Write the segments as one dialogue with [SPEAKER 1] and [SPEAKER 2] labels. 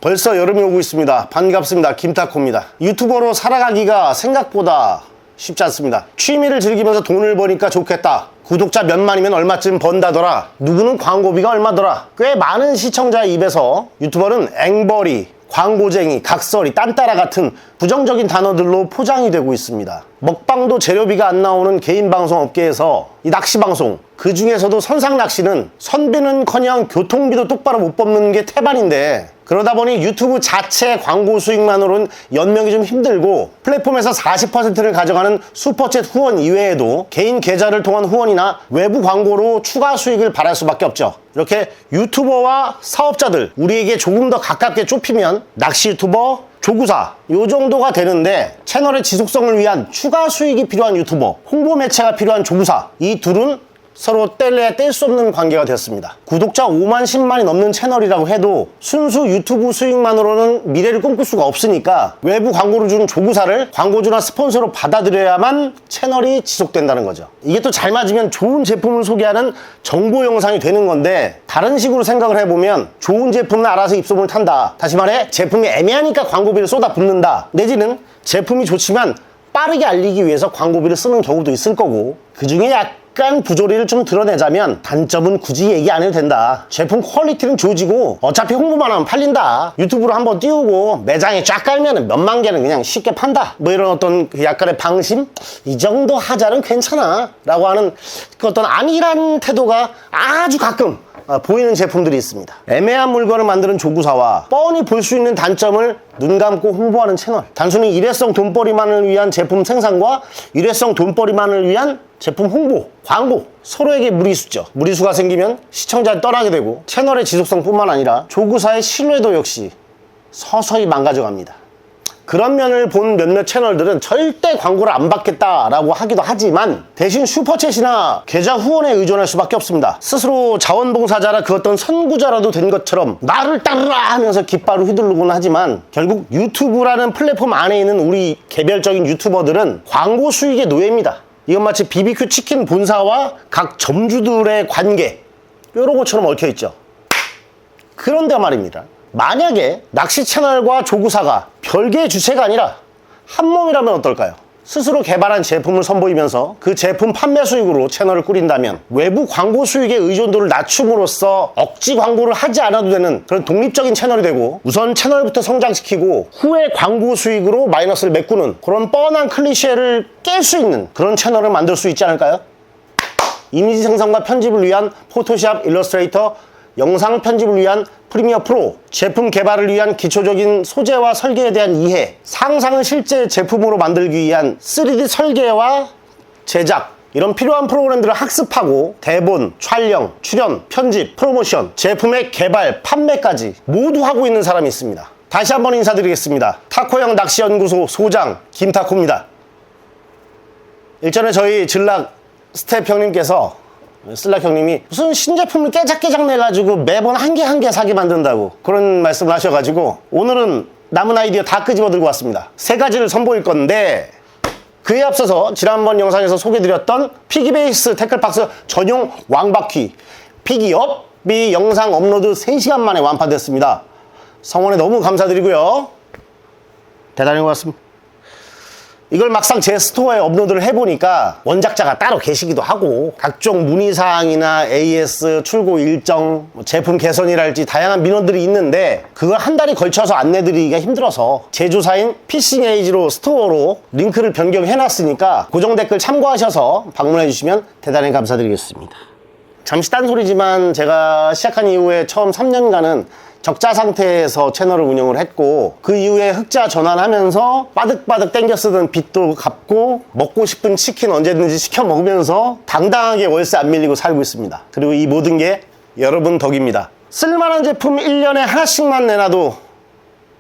[SPEAKER 1] 벌써 여름이 오고 있습니다. 반갑습니다. 김타코입니다. 유튜버로 살아가기가 생각보다 쉽지 않습니다. 취미를 즐기면서 돈을 버니까 좋겠다. 구독자 몇만이면 얼마쯤 번다더라. 누구는 광고비가 얼마더라. 꽤 많은 시청자의 입에서 유튜버는 앵벌이, 광고쟁이, 각설이, 딴따라 같은 부정적인 단어들로 포장이 되고 있습니다. 먹방도 재료비가 안 나오는 개인 방송 업계에서 이 낚시 방송, 그 중에서도 선상 낚시는 선비는커녕 교통비도 똑바로 못 뽑는 게 태반인데, 그러다 보니 유튜브 자체 광고 수익만으로는 연명이 좀 힘들고 플랫폼에서 40%를 가져가는 슈퍼챗 후원 이외에도 개인 계좌를 통한 후원이나 외부 광고로 추가 수익을 바랄 수밖에 없죠. 이렇게 유튜버와 사업자들, 우리에게 조금 더 가깝게 좁히면 낚시 유튜버, 조구사 요 정도가 되는데, 채널의 지속성을 위한 추가 수익이 필요한 유튜버, 홍보 매체가 필요한 조구사, 이 둘은 서로 뗄래야 뗄 수 없는 관계가 되었습니다. 구독자 5만 10만이 넘는 채널이라고 해도 순수 유튜브 수익만으로는 미래를 꿈꿀 수가 없으니까 외부 광고를 주는 조구사를 광고주나 스폰서로 받아들여야만 채널이 지속된다는 거죠. 이게 또 잘 맞으면 좋은 제품을 소개하는 정보 영상이 되는 건데, 다른 식으로 생각을 해보면 좋은 제품은 알아서 입소문을 탄다. 다시 말해 제품이 애매하니까 광고비를 쏟아붓는다. 내지는 제품이 좋지만 빠르게 알리기 위해서 광고비를 쓰는 경우도 있을 거고, 그 중에 약간 부조리를 좀 드러내자면 단점은 굳이 얘기 안 해도 된다. 제품 퀄리티는 좋아지고 어차피 홍보만 하면 팔린다. 유튜브로 한번 띄우고 매장에 쫙 깔면 몇만 개는 그냥 쉽게 판다. 뭐 이런 어떤 약간의 방심? 이 정도 하자는 괜찮아 라고 하는 그 어떤 안일한 태도가 아주 가끔 보이는 제품들이 있습니다. 애매한 물건을 만드는 조구사와 뻔히 볼 수 있는 단점을 눈 감고 홍보하는 채널, 단순히 일회성 돈벌이만을 위한 제품 생산과 일회성 돈벌이만을 위한 제품 홍보, 광고, 서로에게 무리수죠. 무리수가 생기면 시청자를 떠나게 되고 채널의 지속성뿐만 아니라 조구사의 신뢰도 역시 서서히 망가져갑니다. 그런 면을 본 몇몇 채널들은 절대 광고를 안 받겠다라고 하기도 하지만 대신 슈퍼챗이나 계좌 후원에 의존할 수밖에 없습니다. 스스로 자원봉사자라 그 어떤 선구자라도 된 것처럼 나를 따르라 하면서 깃발을 휘두르곤 하지만, 결국 유튜브라는 플랫폼 안에 있는 우리 개별적인 유튜버들은 광고 수익의 노예입니다. 이건 마치 BBQ 치킨 본사와 각 점주들의 관계, 이런 것처럼 얽혀있죠. 그런데 말입니다, 만약에 낚시 채널과 조구사가 별개의 주체가 아니라 한 몸이라면 어떨까요? 스스로 개발한 제품을 선보이면서 그 제품 판매 수익으로 채널을 꾸린다면 외부 광고 수익의 의존도를 낮춤으로써 억지 광고를 하지 않아도 되는 그런 독립적인 채널이 되고, 우선 채널부터 성장시키고 후에 광고 수익으로 마이너스를 메꾸는 그런 뻔한 클리셰를 깰 수 있는 그런 채널을 만들 수 있지 않을까요? 이미지 생성과 편집을 위한 포토샵, 일러스트레이터, 영상 편집을 위한 프리미어 프로, 제품 개발을 위한 기초적인 소재와 설계에 대한 이해, 상상을 실제 제품으로 만들기 위한 3D 설계와 제작, 이런 필요한 프로그램들을 학습하고 대본, 촬영, 출연, 편집, 프로모션, 제품의 개발, 판매까지 모두 하고 있는 사람이 있습니다. 다시 한번 인사드리겠습니다. 타코형 낚시연구소 소장 김타코입니다. 일전에 저희 전락 스텝 형님께서, 슬락 형님이 무슨 신제품을 깨작깨작 내가지고 매번 한 개 한 개 사게 만든다고 그런 말씀을 하셔가지고 오늘은 남은 아이디어 다 끄집어 들고 왔습니다. 3가지를 선보일 건데, 그에 앞서서 지난번 영상에서 소개드렸던 피기베이스 태클박스 전용 왕바퀴 피기업이 영상 업로드 3시간 만에 완파됐습니다. 성원에 너무 감사드리고요. 대단히 고맙습니다. 이걸 막상 제 스토어에 업로드를 해보니까 원작자가 따로 계시기도 하고, 각종 문의사항이나 AS, 출고 일정, 제품 개선이랄지 다양한 민원들이 있는데 그걸 한 달이 걸쳐서 안내드리기가 힘들어서 제조사인 피싱에이지로 스토어로 링크를 변경해놨으니까 고정 댓글 참고하셔서 방문해주시면 대단히 감사드리겠습니다. 잠시 딴소리지만 제가 시작한 이후에 처음 3년간은 적자 상태에서 채널을 운영을 했고, 그 이후에 흑자 전환하면서 빠득빠득 땡겨 쓰던 빚도 갚고 먹고 싶은 치킨 언제든지 시켜 먹으면서 당당하게 월세 안 밀리고 살고 있습니다. 그리고 이 모든 게 여러분 덕입니다. 쓸만한 제품 1년에 하나씩만 내놔도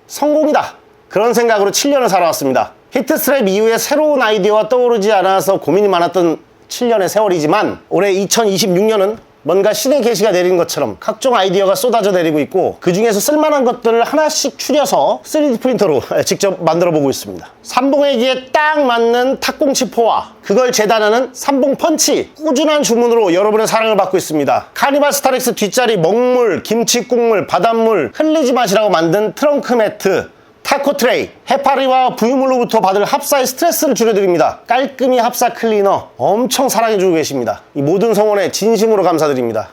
[SPEAKER 1] 성공이다, 그런 생각으로 7년을 살아왔습니다. 히트스트랩 이후에 새로운 아이디어가 떠오르지 않아서 고민이 많았던 7년의 세월이지만, 올해 2026년은 뭔가 신의 계시가 내린 것처럼 각종 아이디어가 쏟아져 내리고 있고, 그 중에서 쓸만한 것들을 하나씩 추려서 3D 프린터로 직접 만들어 보고 있습니다. 삼봉에게 딱 맞는 탁공치포와 그걸 재단하는 삼봉 펀치, 꾸준한 주문으로 여러분의 사랑을 받고 있습니다. 카니발 스타렉스 뒷자리 먹물, 김치 국물, 바닷물 흘리지 마시라고 만든 트렁크 매트, 타코 트레이, 해파리와 부유물로부터 받을 합사의 스트레스를 줄여드립니다. 깔끔히 합사 클리너 엄청 사랑해주고 계십니다. 이 모든 성원에 진심으로 감사드립니다.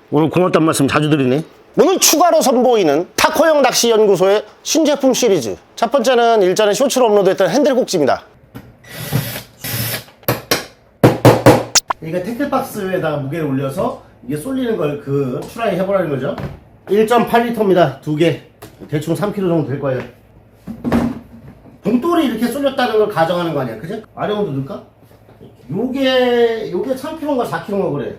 [SPEAKER 1] 오늘 고맙단 말씀 자주 드리네. 오늘 추가로 선보이는 타코형 낚시 연구소의 신제품 시리즈. 첫 번째는 일전에 쇼츠로 업로드했던 핸들 꼭지입니다. 이게 태클박스에다가 무게를 올려서 이게 쏠리는 걸 트라이 해보라는 거죠. 1.8L입니다. 두 개. 대충 3kg 정도 될 거예요. 봉돌이 이렇게 쏠렸다는 걸 가정하는 거 아니야, 그죠? 아래온도 넣을까? 요게 3kg인가 4kg인가 그래.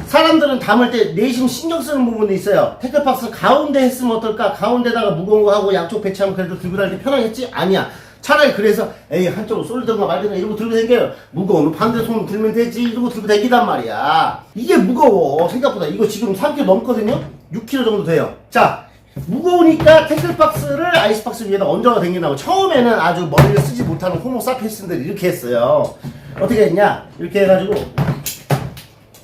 [SPEAKER 1] 사람들은 담을 때 내심 신경 쓰는 부분이 있어요. 태클박스 가운데 했으면 어떨까? 가운데다가 무거운 거 하고 양쪽 배치하면 그래도 들고 다니기 편하겠지? 아니야. 차라리 그래서 에이 한쪽으로 쏠리던가 말든가 이러고 들고 다녀요. 무거우면 반대 손 들면 되지 이러고 들고 다니단 말이야. 이게 무거워 생각보다. 이거 지금 3kg 넘거든요. 6kg 정도 돼요. 자, 무거우니까 태클박스를 아이스박스 위에다 얹어가 당긴다고. 처음에는 아주 머리를 쓰지 못하는 호모사피엔스들이 이렇게 했어요. 어떻게 했냐, 이렇게 해가지고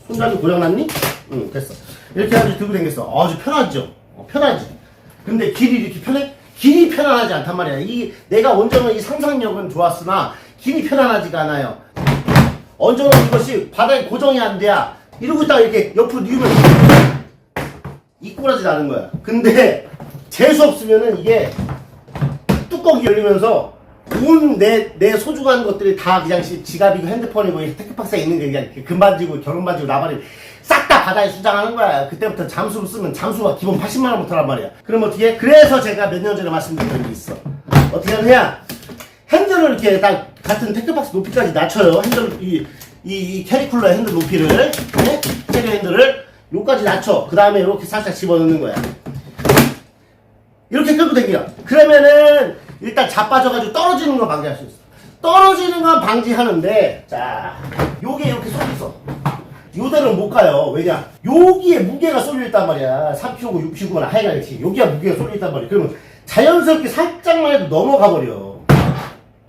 [SPEAKER 1] 손잡이 고장났니? 응, 됐어. 이렇게 해가지고 들고 다녔어. 아주 편하죠. 편하지. 근데 길이 이렇게 편해? 길이 편안하지 않단 말이야. 내가 얹어놓은 이 상상력은 좋았으나 길이 편안하지가 않아요. 얹어놓은 이것이 바닥에 고정이 안 돼야 이러고 있다가 이렇게 옆으로 뉘우면 이꾸라지 나는 거야. 근데 재수 없으면은 이게 뚜껑이 열리면서 온 내 소중한 것들이 다 그냥 지갑이고 핸드폰이고 태클박스에 있는 게 그냥 금반지고 결혼반지고 나발이 싹 다 바다에 수장하는 거야. 그때부터 잠수를 쓰면 잠수가 기본 80만원 못하란 말이야. 그럼 어떻게? 그래서 제가 몇 년 전에 말씀드린 게 있어. 어떻게 하느냐, 핸들을 이렇게 딱 같은 태클박스 높이까지 낮춰요. 핸들 이 캐리쿨러 핸들 높이를, 네? 캐리 핸들을 요까지 낮춰. 그 다음에 이렇게 살짝 집어넣는 거야. 이렇게 끌고 당겨. 그러면은 일단 자빠져가지고 떨어지는 건 방지할 수 있어. 떨어지는 건 방지하는데, 자, 요게 이렇게 쏠렸어. 요대로는 못 가요. 왜냐? 여기에 무게가 쏠려있단 말이야. 3kg, 6kg나 하여간지. 여기에 무게가 쏠려있단 말이야. 그러면 자연스럽게 살짝만 해도 넘어가 버려.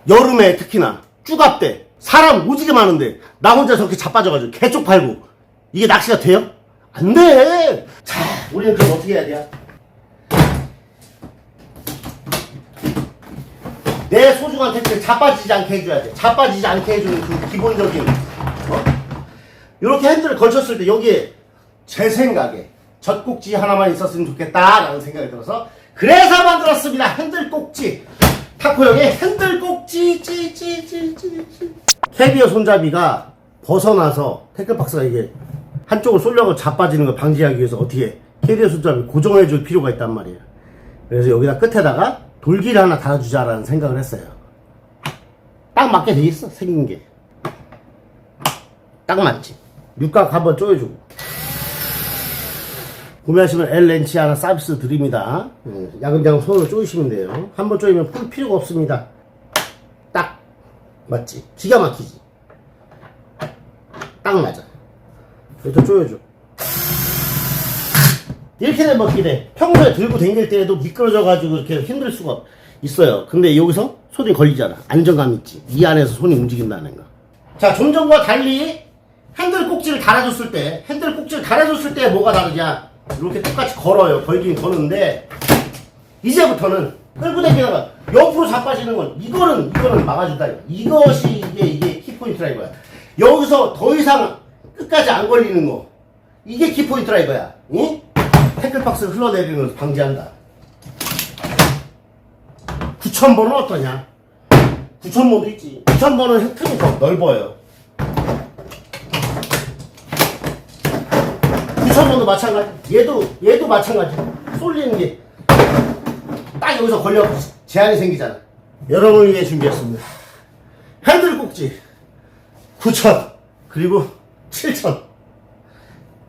[SPEAKER 1] 여름에 특히나 쭈갑 때 사람 오지게 많은데 나 혼자 저렇게 자빠져가지고 개쪽 팔고 이게 낚시가 돼요? 안 돼! 자, 우리는 그럼 어떻게 해야 돼? 내 소중한 택배를 자빠지지 않게 해줘야 돼. 자빠지지 않게 해주는 그 기본적인, 이렇게 핸들을 걸쳤을 때 여기에 제 생각에 젖꼭지 하나만 있었으면 좋겠다라는 생각이 들어서 그래서 만들었습니다. 핸들 꼭지. 타코형의 핸들 꼭지. 캐리어 손잡이가 벗어나서 태클박스가 이게 한쪽을 쏠려고 자빠지는 걸 방지하기 위해서 어떻게 해? 캐리어 손잡이 고정해 줄 필요가 있단 말이에요. 그래서 여기다 끝에다가 돌기를 하나 달아주자라는 생각을 했어요. 딱 맞게 돼 있어. 생긴 게 딱 맞지. 육각 한번 조여주고. 구매하시면 L렌치 하나 서비스 드립니다. 야금야금 손으로 조이시면 돼요. 한번 조이면 풀 필요가 없습니다. 딱 맞지. 기가 막히지. 딱 맞아. 이렇게 조여줘. 이렇게 되면 어떻게 돼? 평소에 들고 다닐 때에도 미끄러져가지고 이렇게 힘들 수가 있어요. 근데 여기서 손이 걸리잖아. 안정감 있지. 이 안에서 손이 움직인다는 거. 자, 좀 전과 달리 핸들 꼭지를 달아줬을 때 뭐가 다르냐? 이렇게 똑같이 걸어요. 걸긴 거는데 이제부터는 끌고 다니다가 옆으로 자빠지는 건 이거는 막아준다. 이것이 이게 키포인트라 이거야. 여기서 더 이상 끝까지 안 걸리는 거, 이게 키포인트라 이거야. 응? 태클박스를 흘러내리는 걸 방지한다. 9000번은 어떠냐? 9000번도 있지. 9000번은 틈이 더 넓어요. 9000번도 마찬가지. 얘도 마찬가지. 쏠리는 게 딱 여기서 걸려 제한이 생기잖아. 여러분을 위해 준비했습니다. 핸들 꼭지 9000 그리고 7000.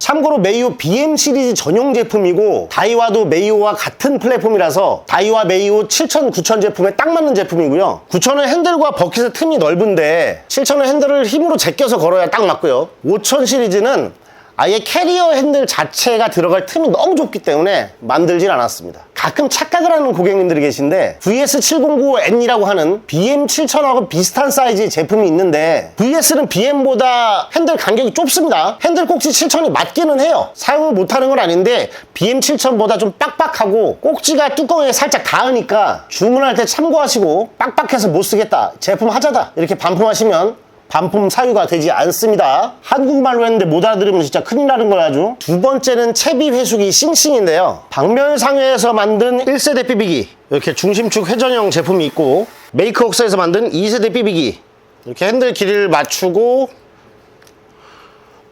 [SPEAKER 1] 참고로 메이오 BM 시리즈 전용 제품이고 다이와도 메이오와 같은 플랫폼이라서 다이와 메이오 7000, 9000 제품에 딱 맞는 제품이고요. 9000은 핸들과 버킷의 틈이 넓은데 7000은 핸들을 힘으로 제껴서 걸어야 딱 맞고요. 5000 시리즈는 아예 캐리어 핸들 자체가 들어갈 틈이 너무 좁기 때문에 만들질 않았습니다. 가끔 착각을 하는 고객님들이 계신데 VS709N이라고 하는 BM7000하고 비슷한 사이즈의 제품이 있는데 VS는 BM보다 핸들 간격이 좁습니다. 핸들 꼭지 7000이 맞기는 해요. 사용을 못하는 건 아닌데 BM7000보다 좀 빡빡하고 꼭지가 뚜껑에 살짝 닿으니까 주문할 때 참고하시고 빡빡해서 못 쓰겠다, 제품 하자다 이렇게 반품하시면 반품 사유가 되지 않습니다. 한국말로 했는데 못 알아들으면 진짜 큰일 나는 거야 아주. 두 번째는 채비 회수기 싱싱인데요. 박멸상회에서 만든 1세대 삐비기 이렇게 중심축 회전형 제품이 있고 메이크웍스에서 만든 2세대 삐비기 이렇게 핸들 길이를 맞추고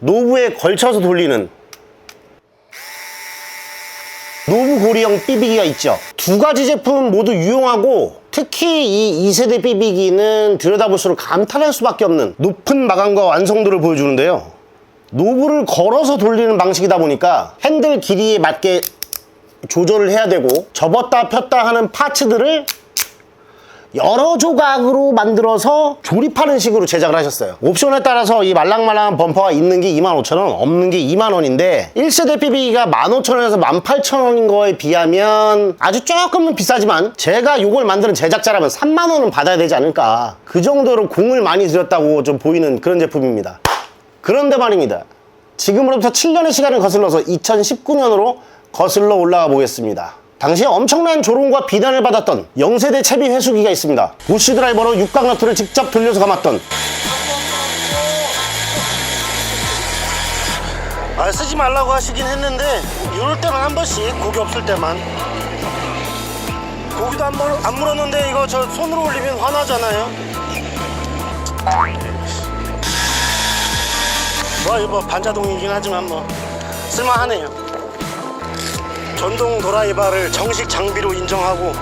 [SPEAKER 1] 노브에 걸쳐서 돌리는 노브 고리형 삐비기가 있죠. 두 가지 제품 모두 유용하고 특히 이 2세대 삐비기는 들여다볼수록 감탄할 수밖에 없는 높은 마감과 완성도를 보여주는데요. 노브를 걸어서 돌리는 방식이다 보니까 핸들 길이에 맞게 조절을 해야 되고 접었다 폈다 하는 파츠들을 여러 조각으로 만들어서 조립하는 식으로 제작을 하셨어요. 옵션에 따라서 이 말랑말랑한 범퍼가 있는 게 25,000원, 없는 게 20,000원인데 1세대 삐비기가 15,000원에서 18,000원인 거에 비하면 아주 조금은 비싸지만 제가 이걸 만드는 제작자라면 30,000원은 받아야 되지 않을까, 그 정도로 공을 많이 들였다고 좀 보이는 그런 제품입니다. 그런데 말입니다, 지금으로부터 7년의 시간을 거슬러서 2019년으로 거슬러 올라가 보겠습니다. 당시에 엄청난 조롱과 비난을 받았던 0세대 채비 회수기가 있습니다. 부시 드라이버로 육각 너트를 직접 돌려서 감았던, 쓰지 말라고 하시긴 했는데 이럴 때만 한 번씩, 고기 없을 때만. 고기도 안 물었는데 이거 저 손으로 올리면 화나잖아요. 이거 반자동이긴 하지만 쓸만하네요. 전동 도라이바를 정식 장비로 인정하고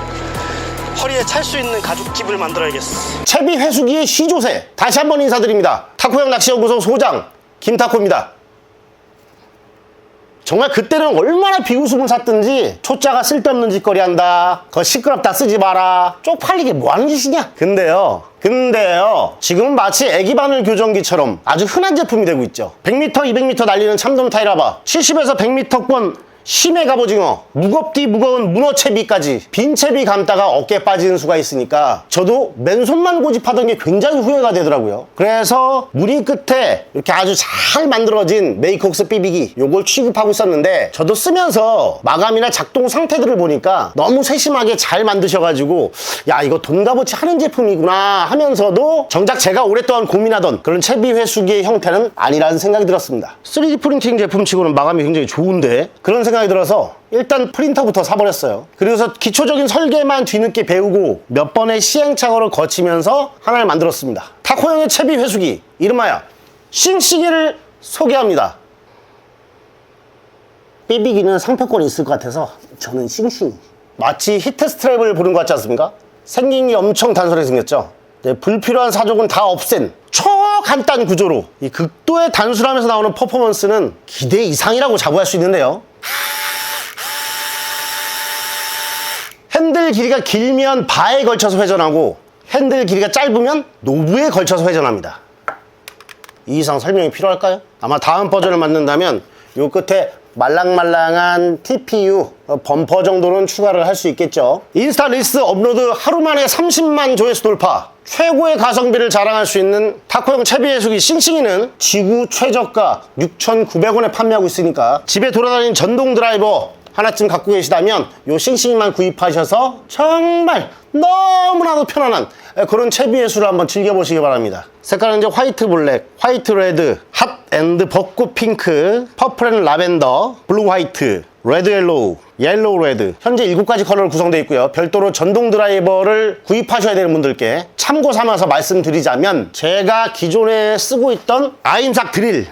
[SPEAKER 1] 허리에 찰 수 있는 가죽집을 만들어야겠어. 채비 회수기의 시조새 다시 한번 인사드립니다. 타코형 낚시연구소 소장 김타코입니다. 정말 그때는 얼마나 비웃음을 샀든지 초짜가 쓸데없는 짓거리 한다, 그거 시끄럽다 쓰지 마라, 쪽팔리게 뭐하는 짓이냐. 근데요 지금은 마치 애기바늘 교정기처럼 아주 흔한 제품이 되고 있죠. 100m 200m 날리는 참돔 타이라바, 70에서 100m권 심해 갑오징어, 무겁디 무거운 문어채비까지 빈 채비 감다가 어깨 빠지는 수가 있으니까 저도 맨손만 고집하던 게 굉장히 후회가 되더라고요. 그래서 무늬 끝에 이렇게 아주 잘 만들어진 메이크웍스 삐비기 요걸 취급하고 있었는데 저도 쓰면서 마감이나 작동 상태들을 보니까 너무 세심하게 잘 만드셔가지고 야, 이거 돈 값어치 하는 제품이구나 하면서도 정작 제가 오랫동안 고민하던 그런 채비 회수기의 형태는 아니라는 생각이 들었습니다. 3D 프린팅 제품치고는 마감이 굉장히 좋은데 그런 생각이 들어서 일단 프린터부터 사버렸어요. 그래서 기초적인 설계만 뒤늦게 배우고 몇 번의 시행착오를 거치면서 하나를 만들었습니다. 타코형의 채비 회수기, 이름하여 싱싱이를 소개합니다. 삐비기는 상표권이 있을 것 같아서 저는 싱싱이. 마치 히트 스트랩을 보는 것 같지 않습니까? 생긴 게 엄청 단순하게 생겼죠. 네, 불필요한 사족은 다 없앤 초간단 구조로 이 극도의 단순함에서 나오는 퍼포먼스는 기대 이상이라고 자부할 수 있는데요. 핸들 길이가 길면 바에 걸쳐서 회전하고 핸들 길이가 짧으면 노브에 걸쳐서 회전합니다. 이 이상 설명이 필요할까요? 아마 다음 버전을 만든다면 요 끝에 말랑말랑한 TPU 범퍼 정도는 추가를 할 수 있겠죠. 인스타 릴스 업로드 하루 만에 30만 조회수 돌파, 최고의 가성비를 자랑할 수 있는 타코형 채비 회수기 싱싱이는 지구 최저가 6,900원에 판매하고 있으니까 집에 돌아다니는 전동 드라이버 하나쯤 갖고 계시다면 요 싱싱이만 구입하셔서 정말 너무나도 편안한 그런 채비 회수를 한번 즐겨보시기 바랍니다. 색깔은 이제 화이트 블랙, 화이트 레드, 핫 앤드 벚꽃 핑크, 퍼플 앤 라벤더, 블루 화이트, 레드 옐로우, 옐로우 레드, 현재 7가지 컬러로 구성되어 있고요. 별도로 전동 드라이버를 구입하셔야 되는 분들께 참고 삼아서 말씀드리자면 제가 기존에 쓰고 있던 아임삭 드릴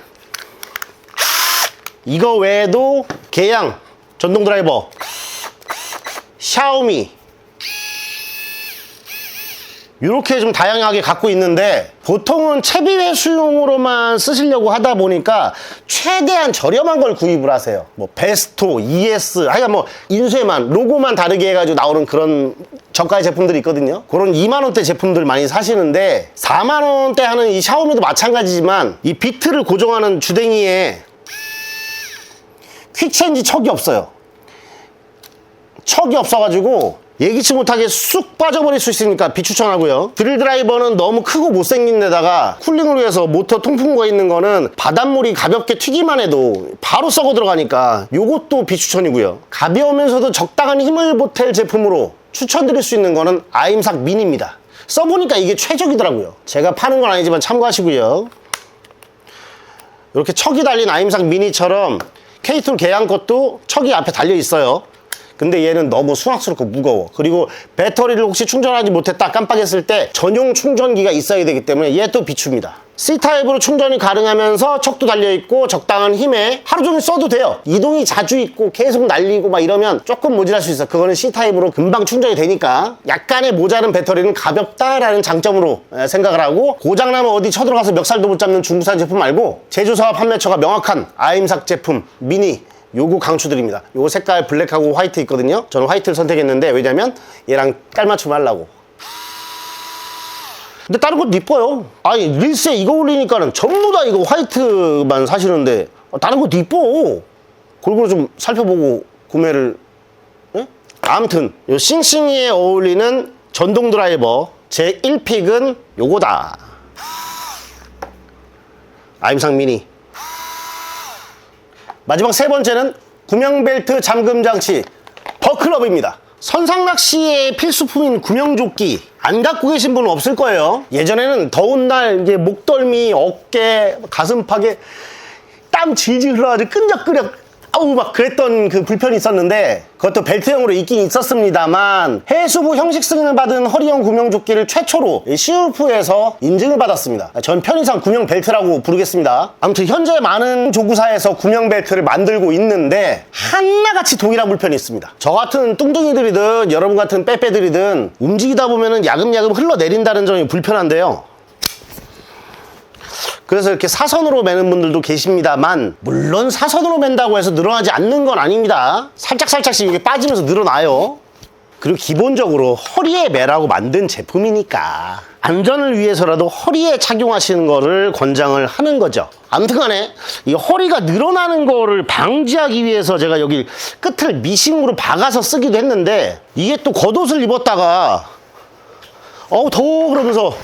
[SPEAKER 1] 이거 외에도 계양 전동 드라이버, 샤오미, 이렇게 좀 다양하게 갖고 있는데 보통은 채비 회수용으로만 쓰시려고 하다 보니까 최대한 저렴한 걸 구입을 하세요. 뭐 베스토, ES, 하여간 뭐 인쇄만, 로고만 다르게 해가지고 나오는 그런 저가의 제품들이 있거든요. 그런 2만원대 제품들 많이 사시는데 4만원대 하는 이 샤오미도 마찬가지지만 이 비트를 고정하는 주댕이에 퀵체인지 척이 없어요. 척이 없어가지고 예기치 못하게 쑥 빠져버릴 수 있으니까 비추천하고요. 드릴 드라이버는 너무 크고 못생긴 데다가 쿨링을 위해서 모터 통풍구가 있는 거는 바닷물이 가볍게 튀기만 해도 바로 썩어 들어가니까 요것도 비추천이고요. 가벼우면서도 적당한 힘을 보탤 제품으로 추천드릴 수 있는 거는 아임삭 미니입니다. 써보니까 이게 최적이더라고요. 제가 파는 건 아니지만 참고하시고요. 이렇게 척이 달린 아임삭 미니처럼 K2 계양 것도 척이 앞에 달려 있어요. 근데 얘는 너무 수학스럽고 무거워. 그리고 배터리를 혹시 충전하지 못했다 깜빡했을 때 전용 충전기가 있어야 되기 때문에 얘 또 비춥니다. C타입으로 충전이 가능하면서 척도 달려있고 적당한 힘에 하루 종일 써도 돼요. 이동이 자주 있고 계속 날리고 막 이러면 조금 모자랄 수 있어. 그거는 C타입으로 금방 충전이 되니까 약간의 모자른 배터리는 가볍다라는 장점으로 생각을 하고 고장나면 어디 쳐들어가서 멱살도 못 잡는 중국산 제품 말고 제조사와 판매처가 명확한 아임삭 제품 미니 요거 강추드립니다. 요거 색깔 블랙하고 화이트 있거든요. 저는 화이트를 선택했는데 왜냐면 얘랑 깔맞춤 하려고. 근데 다른 것도 이뻐요. 아니 릴스에 이거 올리니까는 전부 다 이거 화이트만 사시는데 다른 것도 이뻐. 골고루 좀 살펴보고 구매를. 네? 아무튼 요 싱싱이에 어울리는 전동 드라이버 제 1픽은 요거다. 아임삭 미니. 마지막 세 번째는 구명벨트 잠금 장치 버클럽입니다. 선상낚시의 필수품인 구명조끼 안 갖고 계신 분은 없을 거예요. 예전에는 더운 날 이제 목덜미, 어깨, 가슴팍에 땀 질질 흘러가지고 끈적끈적 아우 막 그랬던 그 불편이 있었는데 그것도 벨트형으로 있긴 있었습니다만 해수부 형식 승인을 받은 허리형 구명조끼를 최초로 시울프에서 인증을 받았습니다. 전 편의상 구명벨트라고 부르겠습니다. 아무튼 현재 많은 조구사에서 구명벨트를 만들고 있는데 하나같이 동일한 불편이 있습니다. 저 같은 뚱뚱이들이든 여러분 같은 빼빼들이든 움직이다 보면은 야금야금 흘러내린다는 점이 불편한데요. 그래서 이렇게 사선으로 매는 분들도 계십니다만 물론 사선으로 맨다고 해서 늘어나지 않는 건 아닙니다. 살짝살짝씩 이게 빠지면서 늘어나요. 그리고 기본적으로 허리에 매라고 만든 제품이니까 안전을 위해서라도 허리에 착용하시는 거를 권장을 하는 거죠. 아무튼 간에 이 허리가 늘어나는 거를 방지하기 위해서 제가 여기 끝을 미싱으로 박아서 쓰기도 했는데 이게 또 겉옷을 입었다가 더워 그러면서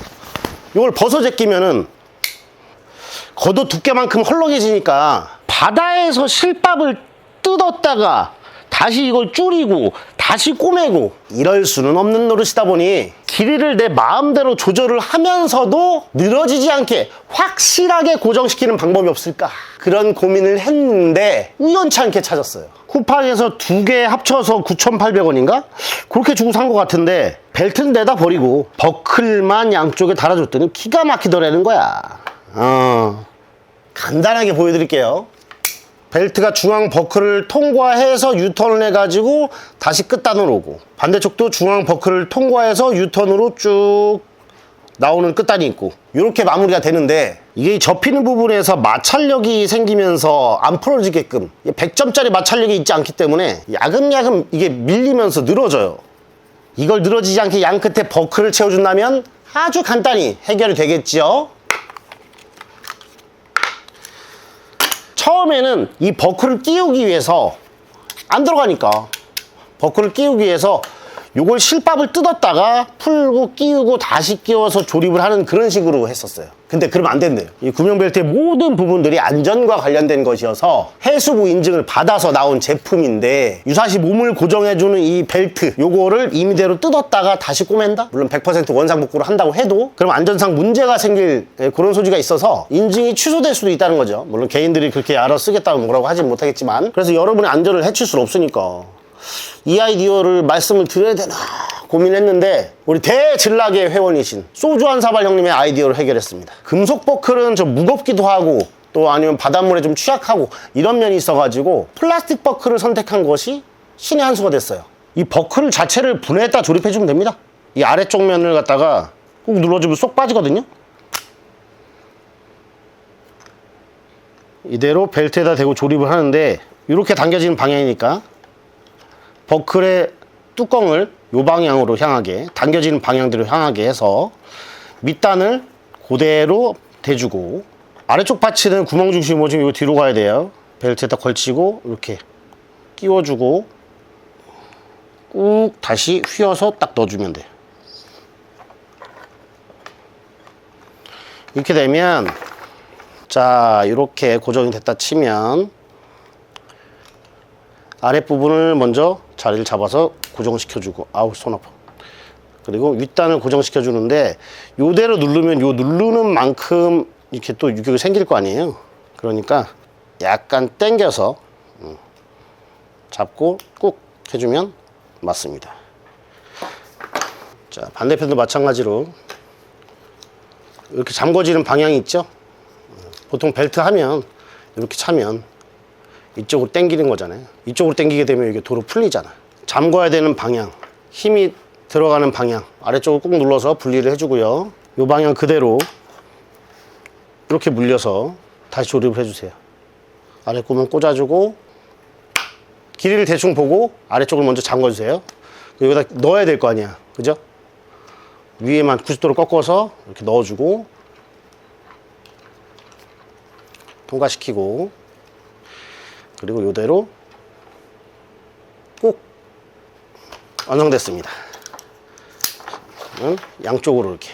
[SPEAKER 1] 이걸 벗어 제끼면은 겉옷 두께만큼 헐렁해지니까 바다에서 실밥을 뜯었다가 다시 이걸 줄이고 다시 꼬매고 이럴 수는 없는 노릇이다 보니 길이를 내 마음대로 조절을 하면서도 늘어지지 않게 확실하게 고정시키는 방법이 없을까 그런 고민을 했는데 우연치 않게 찾았어요. 쿠팡에서 두 개 합쳐서 9,800원인가? 그렇게 주고 산 것 같은데 벨트는 내다 버리고 버클만 양쪽에 달아줬더니 기가 막히더라는 거야. 간단하게 보여드릴게요. 벨트가 중앙 버클을 통과해서 유턴을 해가지고 다시 끝단으로 오고 반대쪽도 중앙 버클을 통과해서 유턴으로 쭉 나오는 끝단이 있고 이렇게 마무리가 되는데 이게 접히는 부분에서 마찰력이 생기면서 안 풀어지게끔 100점짜리 마찰력이 있지 않기 때문에 야금야금 이게 밀리면서 늘어져요. 이걸 늘어지지 않게 양 끝에 버클을 채워준다면 아주 간단히 해결이 되겠죠. 처음에는 이 버클을 끼우기 위해서 안 들어가니까 버클을 끼우기 위해서 요걸 실밥을 뜯었다가 풀고 끼우고 다시 끼워서 조립을 하는 그런 식으로 했었어요. 근데 그러면 안 된대요. 이 구명벨트의 모든 부분들이 안전과 관련된 것이어서 해수부 인증을 받아서 나온 제품인데 유사시 몸을 고정해주는 이 벨트 요거를 임의대로 뜯었다가 다시 꼬맨다? 물론 100% 원상복구를 한다고 해도 그럼 안전상 문제가 생길 그런 소지가 있어서 인증이 취소될 수도 있다는 거죠. 물론 개인들이 그렇게 알아 쓰겠다고 뭐라고 하진 못하겠지만 그래서 여러분의 안전을 해칠 수는 없으니까 이 아이디어를 말씀을 드려야 되나 고민했는데 우리 대진락의 회원이신 소주 한 사발 형님의 아이디어로 해결했습니다. 금속 버클은 좀 무겁기도 하고 또 아니면 바닷물에 좀 취약하고 이런 면이 있어가지고 플라스틱 버클을 선택한 것이 신의 한 수가 됐어요. 이 버클 자체를 분해했다 조립해주면 됩니다. 이 아래쪽 면을 갖다가 꾹 눌러주면 쏙 빠지거든요. 이대로 벨트에다 대고 조립을 하는데 이렇게 당겨지는 방향이니까 버클의 뚜껑을 이 방향으로 향하게, 당겨지는 방향대로 향하게 해서 밑단을 그대로 대주고, 아래쪽 파츠는 구멍 중심이 뭐 지금 이거 뒤로 가야 돼요. 벨트에다 걸치고 이렇게 끼워주고 꾹 다시 휘어서 딱 넣어주면 돼요. 이렇게 되면, 자, 이렇게 고정이 됐다 치면 아랫부분을 먼저 자리를 잡아서 고정시켜주고, 아우 손 아파. 그리고 윗단을 고정시켜주는데 요대로 누르면 요 누르는 만큼 이렇게 또 유격이 생길 거 아니에요. 그러니까 약간 당겨서 잡고 꾹 해주면 맞습니다. 자, 반대편도 마찬가지로 이렇게 잠궈지는 방향이 있죠. 보통 벨트 하면 이렇게 차면 이쪽으로 당기는 거잖아요. 이쪽으로 당기게 되면 이게 도로 풀리잖아. 잠궈야 되는 방향, 힘이 들어가는 방향, 아래쪽을 꾹 눌러서 분리를 해주고요. 이 방향 그대로 이렇게 물려서 다시 조립을 해주세요. 아래 구멍 꽂아주고 길이를 대충 보고 아래쪽을 먼저 잠궈주세요. 여기다 넣어야 될 거 아니야, 그죠? 위에만 90도로 꺾어서 이렇게 넣어주고 통과시키고, 그리고 이대로 꼭 완성됐습니다. 양쪽으로 이렇게.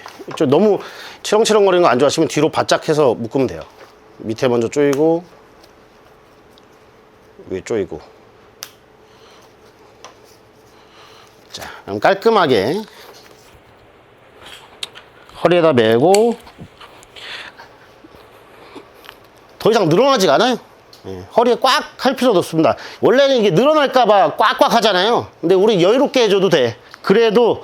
[SPEAKER 1] 너무 치렁치렁거리는 거 안 좋아하시면 뒤로 바짝 해서 묶으면 돼요. 밑에 먼저 조이고 위에 조이고. 자, 그럼 깔끔하게 허리에다 매고, 더 이상 늘어나지가 않아요. 허리에 꽉 할 필요도 없습니다. 원래는 이게 늘어날까봐 꽉꽉 하잖아요. 근데 우리 여유롭게 해줘도 돼. 그래도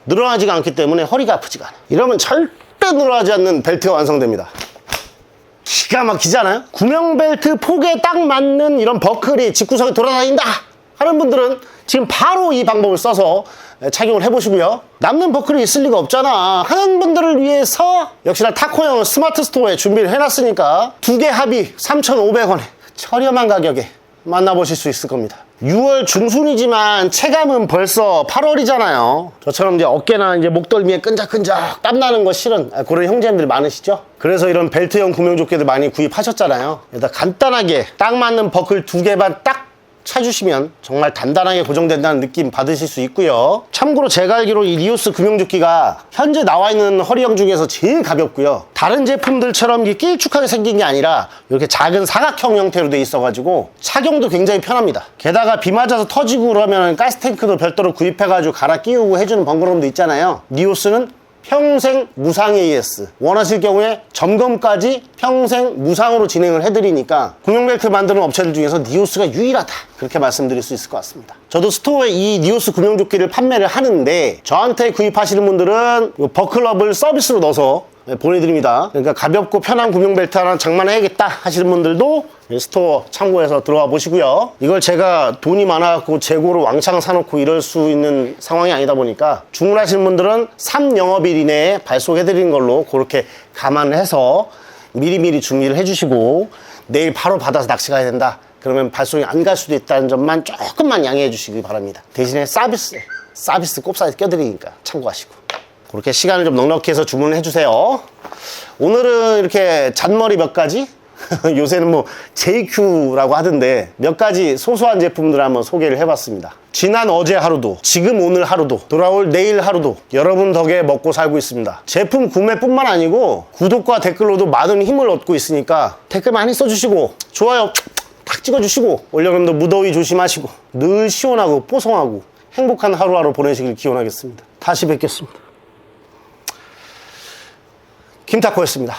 [SPEAKER 1] 늘어나지가 않기 때문에 허리가 아프지가 않아. 이러면 절대 늘어나지 않는 벨트가 완성됩니다. 기가 막히지 않아요? 구명벨트 폭에 딱 맞는 이런 버클이 집구석에 돌아다닌다 하는 분들은 지금 바로 이 방법을 써서 착용을 해보시고요. 남는 버클이 있을 리가 없잖아 하는 분들을 위해서 역시나 타코형 스마트 스토어에 준비를 해놨으니까 두 개 합이 3,500원에 저렴한 가격에 만나보실 수 있을 겁니다. 6월 중순이지만 체감은 벌써 8월이잖아요. 저처럼 이제 어깨나 이제 목덜미에 끈적끈적 땀나는 거 싫은 그런 형제님들 많으시죠? 그래서 이런 벨트형 구명조끼들 많이 구입하셨잖아요. 일단 간단하게 딱 맞는 버클 두 개만 딱 차주시면 정말 단단하게 고정된다는 느낌 받으실 수 있고요. 참고로 제가 알기로 이 리오스 구명조끼가 현재 나와 있는 허리형 중에서 제일 가볍고요. 다른 제품들처럼 길쭉하게 생긴 게 아니라 이렇게 작은 사각형 형태로 돼 있어가지고 착용도 굉장히 편합니다. 게다가 비 맞아서 터지고 그러면 가스탱크도 별도로 구입해가지고 갈아 끼우고 해주는 번거로움도 있잖아요. 리오스는 평생 무상 AS, 원하실 경우에 점검까지 평생 무상으로 진행을 해드리니까 구명벨트 만드는 업체들 중에서 니오스가 유일하다, 그렇게 말씀드릴 수 있을 것 같습니다. 저도 스토어에 이 니오스 구명조끼를 판매를 하는데 저한테 구입하시는 분들은 버클럽을 서비스로 넣어서 보내드립니다. 그러니까 가볍고 편한 구명벨트 하나 장만해야겠다 하시는 분들도 스토어 참고해서 들어와 보시고요. 이걸 제가 돈이 많아갖고 재고로 왕창 사놓고 이럴 수 있는 상황이 아니다 보니까 주문하시는 분들은 3영업일 이내에 발송해드리는 걸로 그렇게 감안해서 미리미리 준비를 해주시고, 내일 바로 받아서 낚시 가야 된다 그러면 발송이 안 갈 수도 있다는 점만 조금만 양해해 주시기 바랍니다. 대신에 서비스 꼽사이즈 껴드리니까 참고하시고, 그렇게 시간을 좀 넉넉히 해서 주문을 해주세요. 오늘은 이렇게 잔머리 몇 가지 요새는 뭐 JQ라고 하던데 몇 가지 소소한 제품들을 한번 소개를 해봤습니다. 지난 어제 하루도, 지금 오늘 하루도, 돌아올 내일 하루도 여러분 덕에 먹고 살고 있습니다. 제품 구매뿐만 아니고 구독과 댓글로도 많은 힘을 얻고 있으니까 댓글 많이 써주시고 좋아요 탁 찍어주시고, 올여름도 무더위 조심하시고 늘 시원하고 뽀송하고 행복한 하루하루 보내시길 기원하겠습니다. 다시 뵙겠습니다. 김타코였습니다.